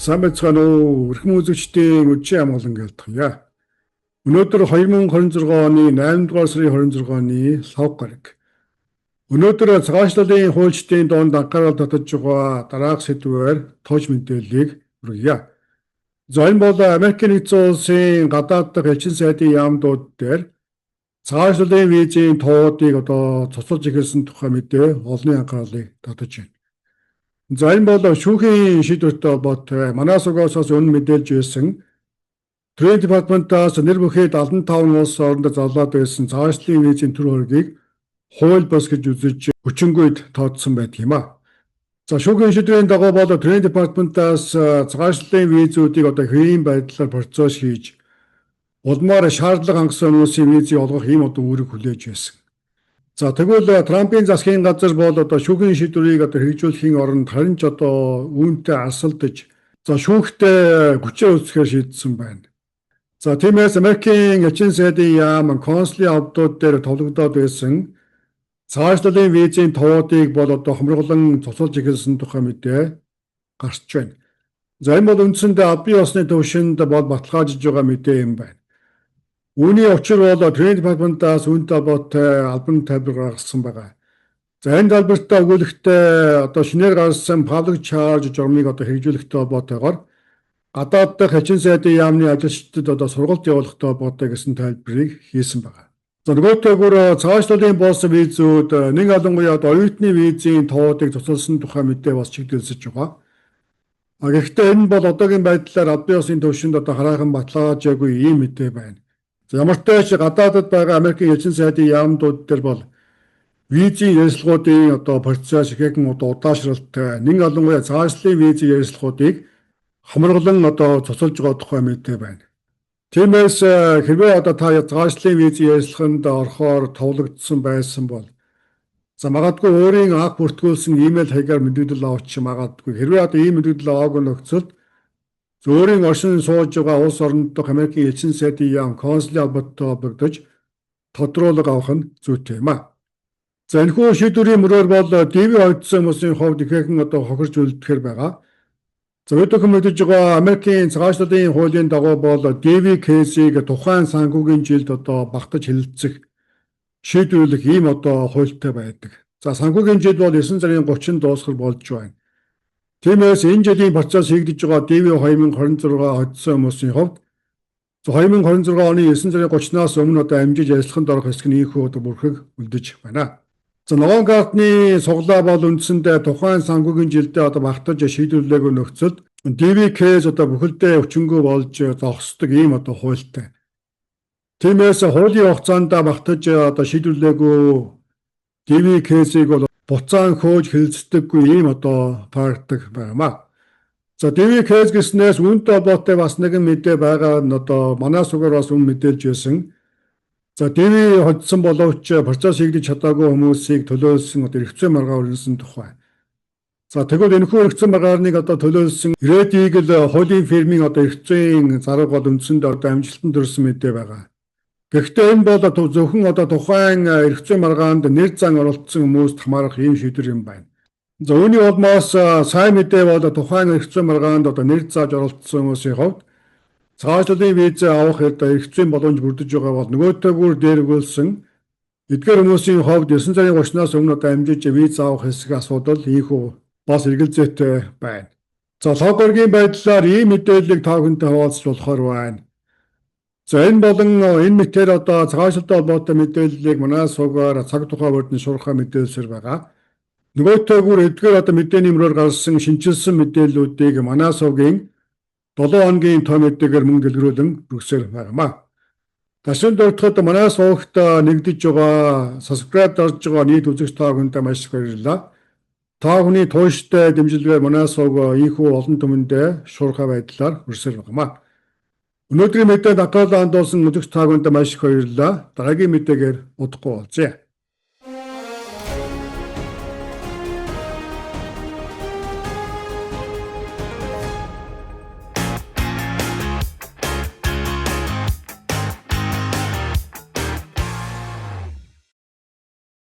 Сайн байцгаана уу? Эрхэм үзэгчдийн өдрийн амгалан гэлтгье. Өнөөдөр 2026 оны 8 дугаар сарын 26-ны лав гараг. Өнөөдөр цагаачлалын хуульчдын донд анхаарал татаж байгаа дараах сэдвээр тооч мэдээллийг хүргье. За энэ бол Америкийн нэгдсэн улсын гадаад дахь элчин сайдын яамдууд дээр цагаачлалын визийн тоодыг цуцалж эхэлсэн тухай мэдээ олонний анхаарлыг татаж байна. За энэ бол шүүхийн шийдвэртэй холбоотой манай сугасаас өмнө мэдээлж байсан Трейд департаментаас нэр бүхий 75 улс орондоо зарлаад байсан цагаачлалын визийн төр хөргийг хууль бус гэж үзэж хүчингүйд тооцсон байдаг юм а. За шүүхийн шийдвэрийн дагуу бол Трейд департаментаас цагаачлалын визүүдийг хэвийн байдлаар процесс хийж улмаар шаардлага хангасан хүмүүсийн визийг олгох ийм үүрэг хүлээж байсан. За тэгвэл Трампын засгийн газар бол шүүхийн шийдвэрийг хэрэгжүүлэхийн оронд харин ч үүнтэй арсалдаж шүүхтээ хүчээр үүсгэхээр шийдсэн байна. За тиймээс Америкийн элчин сайдын яам консулын авдууд дээр товлогдоод байсан цагаачлалын визийн тоодыг бол хомроглон цуцалж эхэлсэн тухай мэдээ гарч байна. За энэ бол үндсэндээ албан ёсны төвшөнд бол баталгаажиж байгаа мэдээ юм байна. Үүний учир бол Трейд департаментаас үүнтэй холбоотой албан тайлбар гаргасан байгаа. За энэ тайлбартаа өгүүлэхдээ шинээр гарсан public charge журмыг хэрэгжүүлэхтэй холбоотойгоор гадаад дахь элчин сайдын яамны ажилчдад сургалт явуулахтай холбоотой гэсэн тайлбарыг хийсэн байна. За нөгөөтэйгүр цагаачлалын болсон визүүд нэг ялангуяа оюутны визийн тоодыг цуцалсан тухай мэдээ бас чигдэлсэж байгаа. Гэхдээ энэ бол одоогийн байдлаар албан ёсны төвшөнд хараахан баталгаажаагүй ийм мэдээ байна. Ямар ч тач гадаадд байгаа Америкийн элчин сайдын яамдууд дээр бол визийн ярилцлагуудын процесс ихээхэн удаашралтай нэг ялангуяа цагаачлалын визийн ярилцлагуудыг хомроглон цуцалж байгаа тухай мэдээ байна. Тиймээс хэрвээ та цагаачлалын визийн ярилцлаганд орохоор товлогдсон байсан бол магадгүй өөрийн анх бүртгүүлсэн имэйл хаягаар мэдээлэл авч магадгүй. Хэрвээ ийм мэдээлэл аваагүй нөхцөлд өөрийн оршин сууж байгаа улс орнд дахь Америкийн элчин сайдын яам консулын албатай холбогдож тодруулга авах нь зүйтэй юм а. За энэхүү шийдвэрийн мөрөөр бол ДВ хоцсон хүмүүсийн хувьд ихээхэн хохирж үлдэхээр байгаа. За өдөртөө мэдэж байгаа Америкийн цагаачлалын хуулийн дагуу бол ДВ кейсийг тухайн санхүүгийн жилд багтаж хэлэлцэх шийдвэрлэх ийм хуультай байдаг. За санхүүгийн жил бол 9 сарын 30-нд дуусгах болж байна. Тиймээс энэ жилийн процесс хийгдэж байгаа ДВ 2026 хоцсон хүмүүсийн хувьд 2026 оны 9 сарын 30-наас өмнө амжиж ярилцлаганд орох хэсэг нь ийхүү бүрхэг үлдэж байна. За ногоон картны суглаа бол үндсэндээ тухайн санхүүгийн жилдээ багтаж шийдвэрлээгүй нөхцөлд ДВ кейс бүхэлдээ өчнгөө болж зогсдог ийм хуультай. Тиймээс хуулийн хугацаанд багтаж шийдвэрлээгүй ДВ кейсийг бол буцаан хөөж хэлэлцдэггүй ийм практик байна. За ДВ кейс гэснээс үүнтэй холбоотой бас нэгэн мэдээ байгаа нь манай сугаар бас өмнө мэдээлж байсан. За ДВ хоцсон боловч процесс хийгдэж чадаагүй хүмүүсийг төлөөлсөн эргэцүү маргаа өргөсөн тухай. За тэгвэл энэхүү эргэцүү маргааныг төлөөлсөн Red Eagle хуулийн фирмийн эргэцүүийн зарга бол үндсэндээ амжилтанд хүрсэн мэдээ байгаа. Гэхдээ энэ бол зөвхөн тухайн эргэцүү маргаанд нэр зан оролцсон хүмүүст хамаарах ийм шийдвэр юм байна. За үүний улмаас сайн мэдээ бол тухайн эргэцүү маргаанд нэр зааж оролцсон хүмүүсийн хувьд цагаачлалын визээ авах эргэцүүн боломж бүрдэж байгаа бол нөгөөтэйгүр дээр өгүүлсэн эдгээр хүмүүсийн хувьд 9 сарын 30-наас өмнө амжиж виз авах хэсэг асуудал ийхүү бас эргэлзээтэй байна. За логоргийн байдлаар ийм мэдээллийг та бүхэнтэй хуваалцж болохоор байна. За энэ болон энэ мэтээр цагаачлалтай холбоотой мэдээллийг манай суугаар цаг тухай бүрдэн шуурхай мэдээлсээр байгаа. Нөгөөтэйгүр эдгээр мэдээний мөрөөр гарсан шинжилсэн мэдээллүүдийг манай суугийн 7 хоногийн том мэдээгээр мөн дэлгэрүүлэн өгсөөр байна. Ташин дөрөвдөхөд манай суугт нэгдэж байгаа subscribe дарж байгаа нийт үзэгч та бүхэнд маш их баярлалаа. Та бүхний тууштай дэмжлэгээр манай сууг ийхүү олон түмэндээ шуурхай байдлаар хүрсээр байна. Өнөөдрийн мэдээнд анхаарлаа хандуулсан үзэгч та бүхэнд маш их баярлалаа. Дараагийн мэдээгээр удахгүй уулзъя.